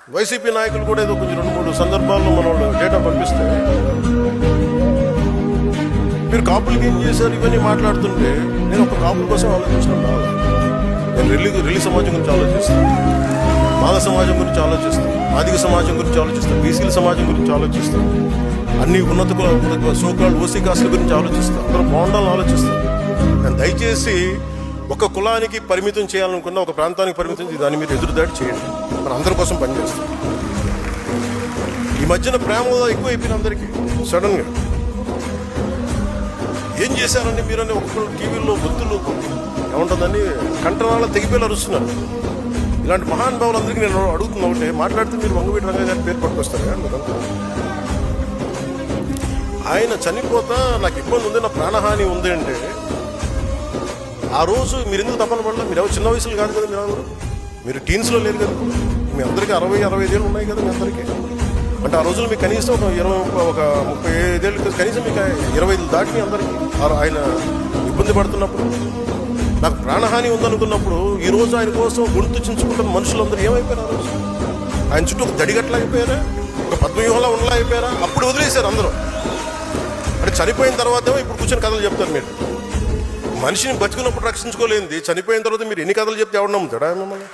YCP నాయకులు కూడా ఏదో కొంచెం 2-3 సందర్భాల్లో మన వాళ్ళు డేటా పంపిస్తే మీరు కాపులకి ఏం చేశారు ఇవన్నీ మాట్లాడుతుంటే నేను ఒక కాపుల కోసం ఆలోచించడం నేను రెల్లి సమాజం గురించి ఆలోచిస్తాను, మాల సమాజం గురించి ఆలోచిస్తాను, ఆదిక సమాజం గురించి ఆలోచిస్తాను, బీసీల సమాజం గురించి ఆలోచిస్తాను, అన్ని ఉన్నత సోకాళ్ళు ఓసీ కాస్టుల గురించి ఆలోచిస్తాను, అందరూ బాగుండాలని ఆలోచిస్తాను. నేను దయచేసి ఒక కులానికి పరిమితం చేయాలనుకున్న, ఒక ప్రాంతానికి పరిమితం చేసి దాన్ని మీరు ఎదురుదాడి చేయండి. మన అందరి కోసం పనిచేస్తాం. ఈ మధ్యన ప్రేమ ఎక్కువ అయిపోయింది అందరికీ. సడన్గా ఏం చేశారండి మీరని ఒక్కొక్కరు టీవీల్లో బొత్తులు ఏముంటుందని కంటనాల తెగిపోయి అరుస్తున్నారు. ఇలాంటి మహానుభావులందరికీ నేను అడుగుతున్నా ఒకటే, మాట్లాడితే మీరు వంగవీటి రంగయ్య గారి పేరు పట్టుకొస్తారు కదా మీరంతా. ఆయన చనిపోతా నాకు ఇబ్బంది ఉంది, నా ప్రాణహాని ఉంది అంటే ఆ రోజు మీరు ఎందుకు తప్పన పడలేదు? మీరు ఎవరు చిన్న వయసులు కాదు కదా, మీరు టీన్స్లో లేరు కదా. మీ అందరికీ 60-65 ఏళ్ళు ఉన్నాయి కదా మీ అందరికీ. అంటే ఆ రోజులు మీకు కనీసం ఒక 35 ఏళ్ళు, కనీసం మీకు 25 దాటి మీ అందరికీ ఆయన ఇబ్బంది పడుతున్నప్పుడు, నాకు ప్రాణహాని ఉందనుకున్నప్పుడు ఈరోజు ఆయన కోసం గొంతు చించుకుంటున్న మనుషులందరూ ఏమైపోయారు? ఆ రోజు ఆయన చుట్టూ ఒక దడిగట్లా అయిపోయారా, ఒక పద్మవ్యూహంలా ఉండలా అయిపోయారా? అప్పుడు వదిలేశారు అందరూ. అంటే చనిపోయిన తర్వాత ఇప్పుడు కూర్చొని కథలు చెప్తారు. మీరు మనిషిని బతుకున్నప్పుడు రక్షించుకోలేంది, చనిపోయిన తర్వాత మీరు ఎన్ని కథలు చెప్తే ఎవరు నమ్ముతాడా మిమ్మల్ని?